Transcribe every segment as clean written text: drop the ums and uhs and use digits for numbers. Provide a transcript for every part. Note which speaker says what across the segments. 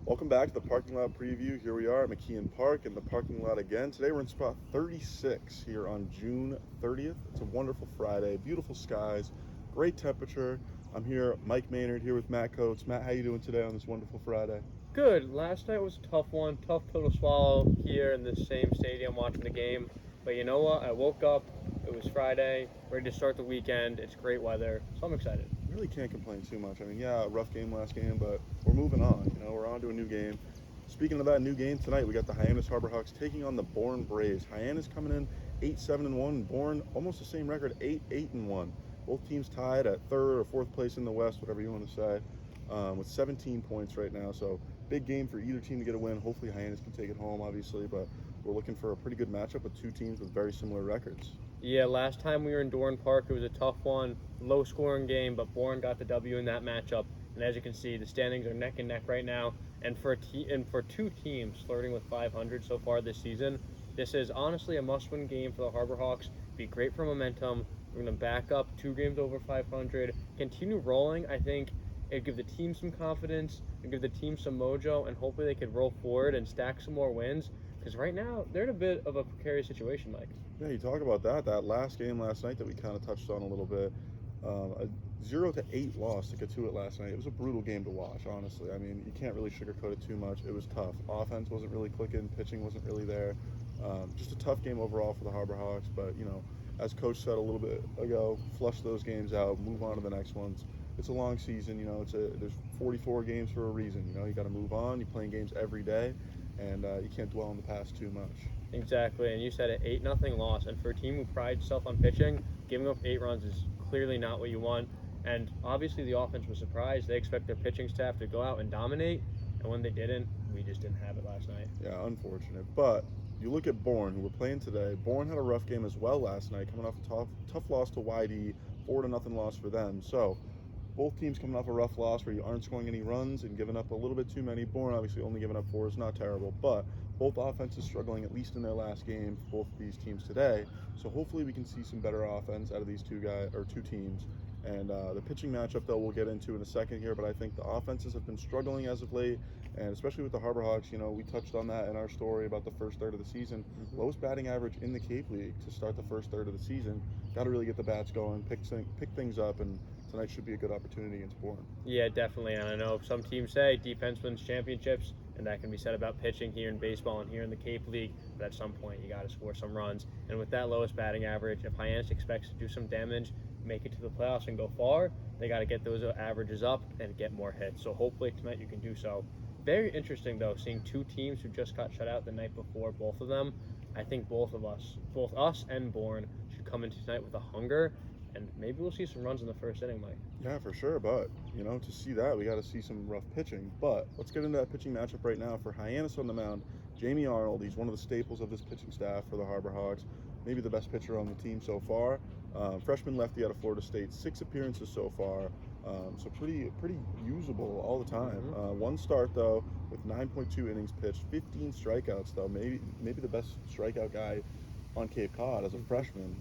Speaker 1: Welcome back to the parking lot preview. Here we are at McKeon Park in the parking lot again. Today we're in spot 36 here on June 30th. It's a wonderful Friday, beautiful skies, great temperature. I'm here, Mike Maynard, here with Matt Coates. Matt, how you doing today on this wonderful Friday?
Speaker 2: Good. Last night was a tough one. Tough pill to swallow here in the same stadium watching the game. But you know what? I woke up. It was Friday. Ready to start the weekend. It's great weather. So I'm excited.
Speaker 1: Really can't complain too much. I mean, yeah, rough game last game, but we're moving on. We're on to a new game. Speaking of that new game tonight, we got the Hyannis Harbor Hawks taking on the Bourne Braves. Hyannis coming in 8-7-1, Bourne almost the same record, 8-8-1. Both teams tied at third or fourth place in the West, whatever you want to say, with 17 points right now. So big game for either team to get a win. Hopefully Hyannis can take it home, obviously, but we're looking for a pretty good matchup with two teams with very similar records.
Speaker 2: Yeah, last time we were in Dorn Park, it was a tough one, low-scoring game, but Bourne got the W in that matchup. And as you can see, the standings are neck and neck right now. And for two teams flirting with 500 so far this season, this is honestly a must-win game for the Harbor Hawks. Be great for momentum. We're going to back up 2 games over 500, continue rolling. I think it'd give the team some confidence, and give the team some mojo, and hopefully they could roll forward and stack some more wins. Because right now they're in a bit of a precarious situation, Mike.
Speaker 1: Yeah, you talk about that last game last night that we kind of touched on a little bit. A 0-8 loss to get to it last night. It was a brutal game to watch, honestly. I mean, you can't really sugarcoat it too much. It was tough. Offense wasn't really clicking. Pitching wasn't really there. Just a tough game overall for the Harbor Hawks. But, as Coach said a little bit ago, flush those games out, move on to the next ones. It's a long season. There's 44 games for a reason. You got to move on. You're playing games every day, and you can't dwell on the past too much.
Speaker 2: Exactly, and you said it, 8-0 loss. And for a team who prides itself on pitching, giving up 8 runs is clearly not what you want. And obviously the offense was surprised. They expect their pitching staff to go out and dominate, and when they didn't, we just didn't have it last night.
Speaker 1: Yeah, unfortunate. But you look at Bourne, who we're playing today. Bourne had a rough game as well last night, coming off a tough loss to YD, 4-0 loss for them. So both teams coming off a rough loss where you aren't scoring any runs and giving up a little bit too many. Bourne obviously only giving up 4 is not terrible, but both offenses struggling at least in their last game for both of these teams today. So hopefully we can see some better offense out of these two teams. And the pitching matchup, though, we'll get into in a second here, but I think the offenses have been struggling as of late, and especially with the Harbor Hawks. We touched on that in our story about the first third of the season. Lowest batting average in the Cape League to start the first third of the season. Got to really get the bats going, pick things up, and tonight should be a good opportunity against Bourne.
Speaker 2: Yeah, definitely. And I know some teams say defense wins championships, and that can be said about pitching here in baseball and here in the Cape League. But at some point, you got to score some runs. And with that lowest batting average, if Hyannis expects to do some damage, make it to the playoffs and go far, they got to get those averages up and get more hits. So hopefully tonight you can do so. Very interesting, though, seeing two teams who just got shut out the night before, both of them. I think both us and Bourne, should come into tonight with a hunger, and maybe we'll see some runs in the first inning, Mike.
Speaker 1: Yeah, for sure. But, to see that, we got to see some rough pitching. But let's get into that pitching matchup right now. For Hyannis on the mound, Jamie Arnold. He's one of the staples of this pitching staff for the Harbor Hawks. Maybe the best pitcher on the team so far. Freshman lefty out of Florida State, 6 appearances so far. So pretty usable all the time. One start, though, with 9.2 innings pitched, 15 strikeouts, though. Maybe the best strikeout guy on Cape Cod as a freshman.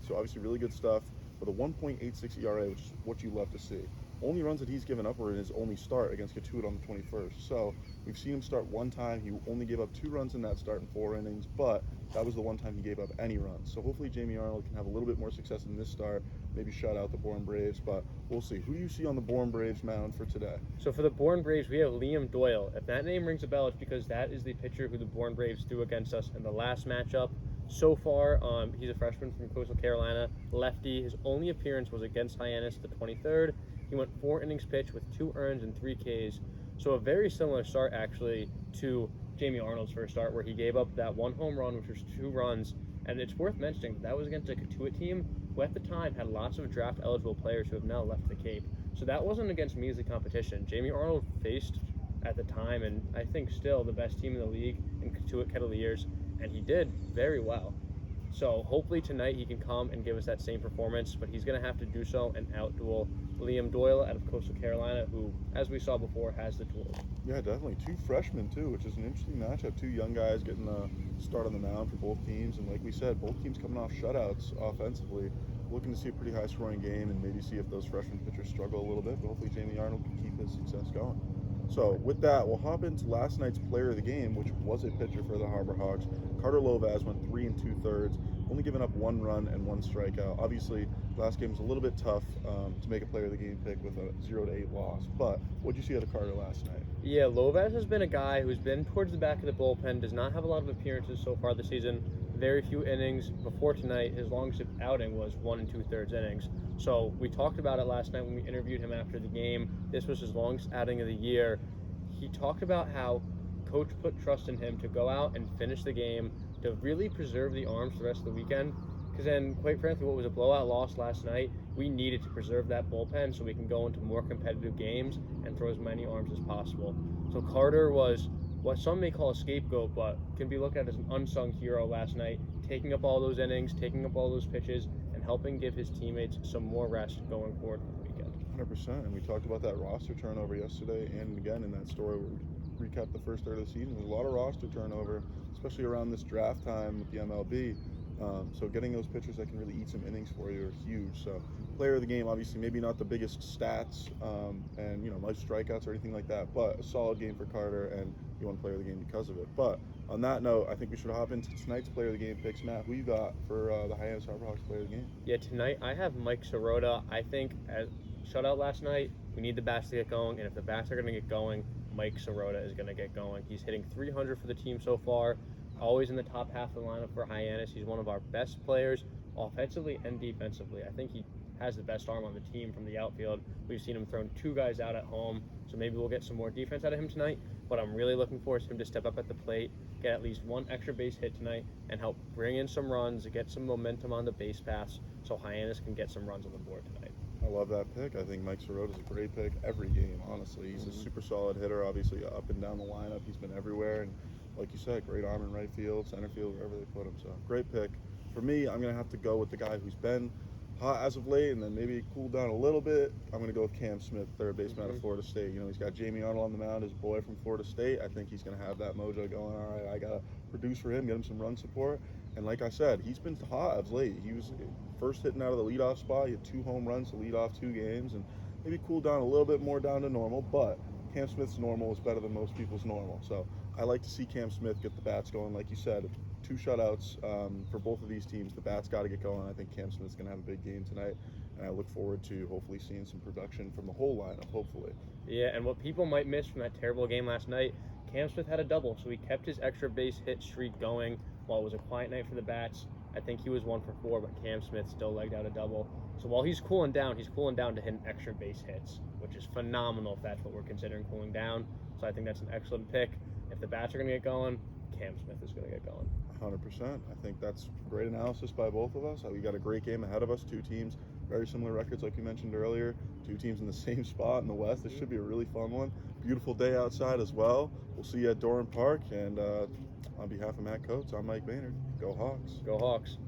Speaker 1: So obviously really good stuff. With a 1.86 ERA, which is what you love to see. Only runs that he's given up were in his only start against Katuitt on the 21st. So we've seen him start one time. He only gave up 2 runs in that start in 4 innings, but that was the one time he gave up any runs. So hopefully Jamie Arnold can have a little bit more success in this start, maybe shut out the Bourne Braves, but we'll see. Who do you see on the Bourne Braves mound for today?
Speaker 2: So for the Bourne Braves, we have Liam Doyle. If that name rings a bell, it's because that is the pitcher who the Bourne Braves threw against us in the last matchup. So far, he's a freshman from Coastal Carolina, lefty. His only appearance was against Hyannis the 23rd. He went 4 innings pitched with 2 earns and 3 Ks. So a very similar start, actually, to Jamie Arnold's first start, where he gave up that 1 home run, which was 2 runs. And it's worth mentioning that was against a Katuitt team who at the time had lots of draft-eligible players who have now left the Cape. So that wasn't against measly competition. Jamie Arnold faced, at the time, and I think still, the best team in the league in Katuitt Kettleers, and he did very well. So hopefully tonight he can come and give us that same performance, but he's going to have to do so and outduel Liam Doyle out of Coastal Carolina, who, as we saw before, has the tools.
Speaker 1: Yeah, definitely. 2 freshmen, too, which is an interesting matchup. 2 young guys getting the start on the mound for both teams. And like we said, both teams coming off shutouts offensively. Looking to see a pretty high-scoring game and maybe see if those freshman pitchers struggle a little bit. But hopefully Jamie Arnold can keep his success going. So with that, we'll hop into last night's player of the game, which was a pitcher for the Harbor Hawks. Carter Lovaz went 3 2/3, only giving up 1 run and 1 strikeout. Obviously, last game was a little bit tough to make a player of the game pick with a 0-8 loss. But what'd you see out of Carter last night?
Speaker 2: Yeah, Lovaz has been a guy who's been towards the back of the bullpen, does not have a lot of appearances so far this season, very few innings. Before tonight, his longest outing was 1 2/3 innings. So we talked about it last night when we interviewed him after the game. This was his longest outing of the year. He talked about how coach put trust in him to go out and finish the game, to really preserve the arms for the rest of the weekend. Because then, quite frankly, what was a blowout loss last night, we needed to preserve that bullpen so we can go into more competitive games and throw as many arms as possible. So Carter was what some may call a scapegoat, but can be looked at as an unsung hero last night, taking up all those innings, taking up all those pitches, and helping give his teammates some more rest going forward for the weekend.
Speaker 1: 100%. And we talked about that roster turnover yesterday and again in that story where we recapped the first third of the season. There's a lot of roster turnover, especially around this draft time with the MLB. So getting those pitchers that can really eat some innings for you are huge. So player of the game, obviously maybe not the biggest stats and nice strikeouts or anything like that, but a solid game for Carter, and he won player of the game because of it. But on that note, I think we should hop into tonight's player of the game picks. Matt, who you got for the Hyannis Harbor Hawks player of the game?
Speaker 2: Yeah, tonight I have Mike Sirota. I think as shutout last night, we need the bats to get going, and if the bats are going to get going, Mike Sirota is going to get going. He's hitting 300 for the team so far, always in the top half of the lineup for Hyannis. He's one of our best players offensively and defensively. I think he has the best arm on the team from the outfield. We've seen him throw 2 guys out at home, so maybe we'll get some more defense out of him tonight, but I'm really looking forward to him to step up at the plate, get at least 1 extra base hit tonight, and help bring in some runs, get some momentum on the base paths so Hyannis can get some runs on the board tonight.
Speaker 1: I love that pick. I think Mike Sirota is a great pick every game, honestly. He's a super solid hitter, obviously up and down the lineup. He's been everywhere, and like you said, great arm in right field, center field, wherever they put him. So great pick. For me, I'm going to have to go with the guy who's been hot as of late and then maybe cooled down a little bit. I'm going to go with Cam Smith, third baseman out of Florida State. He's got Jamie Arnold on the mound, his boy from Florida State. I think he's going to have that mojo going. All right, I got to produce for him, get him some run support. And like I said, he's been hot as of late. He was first hitting out of the leadoff spot. He had 2 home runs to lead off 2 games and maybe cooled down a little bit more down to normal, but Cam Smith's normal is better than most people's normal. So I like to see Cam Smith get the bats going. Like you said, 2 shutouts for both of these teams. The bats got to get going. I think Cam Smith's going to have a big game tonight, and I look forward to hopefully seeing some production from the whole lineup, hopefully.
Speaker 2: Yeah, and what people might miss from that terrible game last night, Cam Smith had a double, so he kept his extra base hit streak going while it was a quiet night for the bats. I think he was 1 for 4, but Cam Smith still legged out a double. So while he's cooling down to hit extra base hits, which is phenomenal if that's what we're considering cooling down. So I think that's an excellent pick. If the bats are going to get going, Cam Smith is going to get going.
Speaker 1: 100%. I think that's great analysis by both of us. We got a great game ahead of us. 2 teams, very similar records like we mentioned earlier. 2 teams in the same spot in the West. This should be a really fun one. Beautiful day outside as well. We'll see you at Doran Park. And on behalf of Matt Coates, I'm Mike Maynard. Go Hawks.
Speaker 2: Go Hawks.